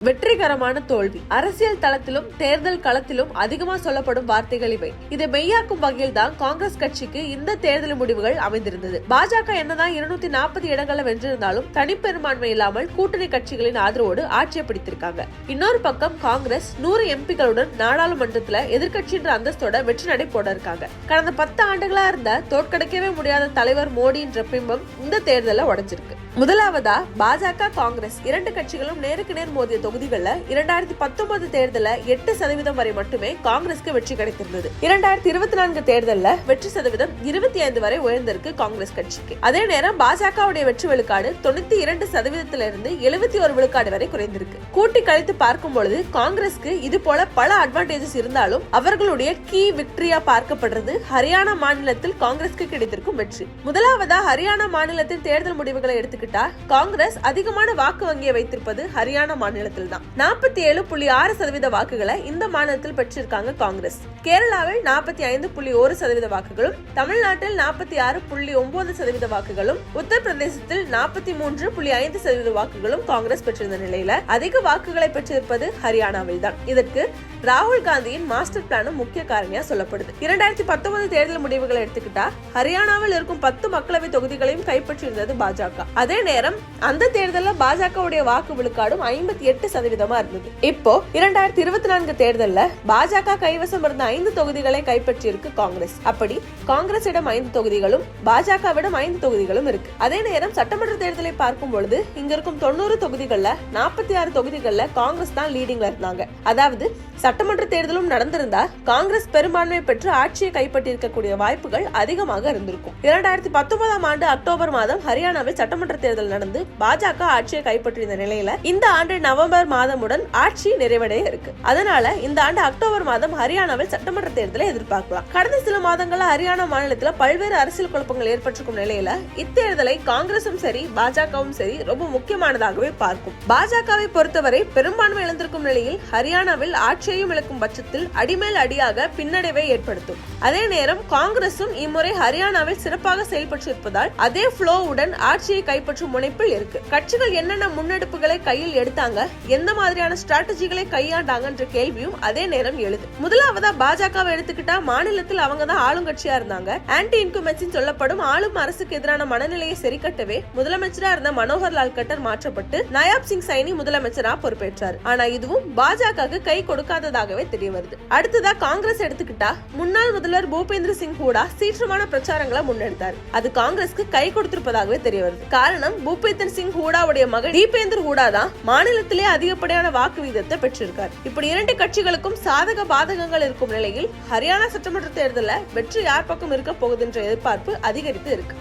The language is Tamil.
வெற்றிகரமான தோல்வி. அரசியல் தளத்திலும் தேர்தல் களத்திலும் அதிகமா சொல்லப்படும் வார்த்தைகள் இவை. இதை மெய்யாக்கும் வகையில் தான் காங்கிரஸ் கட்சிக்கு இந்த தேர்தல் முடிவுகள் அமைந்திருந்தது. பாஜக என்னதான் 240 இடங்களை வென்றிருந்தாலும் தனிப்பெரும்பான்மை இல்லாமல் கூட்டணி கட்சிகளின் ஆதரவோடு ஆட்சியை பிடித்திருக்காங்க. இன்னொரு பக்கம் காங்கிரஸ் 100 எம்பிக்களுடன் நாடாளுமன்றத்துல எதிர்கட்சின்ற அந்தஸ்தோட வெற்றி நடை போட இருக்காங்க. கடந்த 10 ஆண்டுகளா இருந்த தோற்கடிக்கவே முடியாத தலைவர் மோடின்ற பிம்பம் இந்த தேர்தல உடைஞ்சிருக்கு. முதலாவதா பாஜக காங்கிரஸ் இரண்டு கட்சிகளும் நேருக்கு நேர் மோதிய தொகுதிகள்ல 2019 தேர்தல 8% வரை மட்டுமே காங்கிரஸ்க்கு வெற்றி கிடைத்திருந்தது. 2024 தேர்தல்ல வெற்றி சதவீதம் 25 வரை உயர்ந்திருக்கு காங்கிரஸ் கட்சிக்கு. அதே நேரம் பாஜகவுடைய வெற்றி விழுக்காடு 92% 71 விழுக்காடு வரை குறைந்திருக்கு. கூட்டி கழித்து பார்க்கும் பொழுது காங்கிரஸ்க்கு இது போல பல அட்வான்டேஜஸ் இருந்தாலும் அவர்களுடைய கீ விக்டரியா பார்க்கப்படுறது ஹரியானா மாநிலத்தில் காங்கிரஸ்க்கு கிடைத்திருக்கும் வெற்றி. முதலாவதா ஹரியானா மாநிலத்தின் தேர்தல் முடிவுகளை எடுத்துக்கிட்டா காங்கிரஸ் அதிகமான வாக்கு வங்கியை வைத்திருப்பது ஹரியானா மாநிலத்தில் தான். 47.6% வாக்குகளை இந்த மாநிலத்தில் பெற்றிருக்காங்க காங்கிரஸ். கேரளாவில் 45.1% வாக்குகளும், தமிழ்நாட்டில் 46.9% வாக்குகளும், உத்தரப்பிரதேசத்தில் 43.5% வாக்குகளும் காங்கிரஸ் பெற்றிருந்த நிலையில அதிக வாக்குகளை பெற்றிருப்பது ஹரியானாவில் தான். இதற்கு ராகுல் காந்தியின் மாஸ்டர் பிளானும் முக்கிய காரணியா சொல்லப்படுது. 2019 தேர்தல் முடிவுகளை எடுத்துக்கிட்டா ஹரியானாவில் இருக்கும் 10 மக்களவை தொகுதிகளையும் கைப்பற்றியிருந்தது பாஜக. அதே நேரம் அந்த தேர்தலில் பாஜகவுடைய வாக்கு விழுக்காடும் 58% இருந்தது. இப்போ 2024 தேர்தல்ல பாஜக கைவசம் இருந்த 5 தொகுதிகளை கைப்பற்றியிருக்கு காங்கிரஸ். அப்படி காங்கிரசிடம் 5 தொகுதிகளும் பாஜகவிடம் 5 தொகுதிகளும் இருக்கு. அதே நேரம் சட்டமன்ற தேர்தலை பார்க்கும் பொழுது இங்க இருக்கும் 90 தொகுதிகள்ல 46 தொகுதிகள்ல காங்கிரஸ் தான் லீடிங்ல இருந்தாங்க. அதாவது சட்டமன்ற தேர்தலும் நடந்திருந்தா காங்கிரஸ் பெரும்பான்மை பெற்று ஆட்சியை கைப்பற்றியிருக்கக்கூடிய வாய்ப்புகள் அதிகமாக இருந்திருக்கும். 2019 ஆண்டு அக்டோபர் மாதம் ஹரியானாவில் சட்டமன்ற தேர்தல் நடந்து பாஜக ஆட்சியை கைப்பற்றிய நிலையில இந்த ஆண்டு நவம்பர் மாதமுடன் ஆட்சி நிறைவடைய இருக்கு. அதனால இந்த ஆண்டு அக்டோபர் மாதம் ஹரியானாவில் சட்டமன்ற தேர்தலை எதிர்பார்க்கலாம். கடந்த சில மாதங்கள ஹரியானா மாநிலத்தில் பல்வேறு அரசியல் குழப்பங்கள் ஏற்பட்டிருக்கும் நிலையில இத்தேர்தலை காங்கிரசும் சரி பாஜகவும் சரி ரொம்ப முக்கியமானதாகவே பார்க்கும். பாஜகவை பொறுத்தவரை பெரும்பான்மை இழந்திருக்கும் நிலையில் ஹரியானாவில் ஆட்சியையும் இழக்கும் பட்சத்தில் அடிமேல் அடியாக பின்னடைவை ஏற்படுத்தும். அதே நேரம் காங்கிரசும் இம்முறை ஹரியானாவில் சிறப்பாக செயல்பட்டிருப்பதால் அதே ஃப்ளோவுடன் ஆட்சியை கைப்பற்றும் முனைப்பில் இருக்கு. கட்சிகள் என்னென்ன முன்னெடுப்புகளை கையில் எடுத்தாங்க, எந்த மாதிரியான ஸ்ட்ராட்டஜிகளை கையாண்டாங்கன்ற கேள்வியும் அதே நேரம் எழுது. முதலாவதா பாஜகவை எடுத்துக்கிட்டா மாநிலத்தில் அவங்க தான் ஆளுங்கட்சியா இருந்தாங்க. ஆன்டி இன்குமென்சி சொல்லப்படும் ஆளும் அரசுக்கு எதிரான மனநிலையை சரிக்கட்டவே முதலமைச்சரா இருந்த மனோகர் லால் கட்டர் மாற்றப்பட்டு நயாப் சிங் சைனி முதலமைச்சரா பொறுப்பேற்றார். ஆனா இதுவும் பாஜகவுக்கு கை கொடுக்காததாகவே தெரிய வருது. அடுத்ததா காங்கிரஸ் எடுத்துக்கிட்டா முன்னாள் முதல்வர் பூபேந்திர சிங் ஹூடா சீற்றமான பிரச்சாரங்களை முன்னெடுத்தார். அது காங்கிரஸ்க்கு கை கொடுத்திருப்பதாகவே தெரிய வருது. காரணம் பூபேந்திர சிங் ஹூடாவுடைய மகன் தீபேந்தர் ஹூடா தான் மாநிலத்திலே அதிகப்படியான வாக்கு வீதத்தை பெற்றிருக்கார். இப்படி இரண்டு கட்சிகளுக்கும் சாதக பாதகங்கள் இருக்கும் நிலையில் ஹரியானா சட்டமன்ற தேர்தலில் வெற்றி யார் பக்கம் இருக்க போகுது என்ற எதிர்பார்ப்பு அதிகரித்து இருக்கு.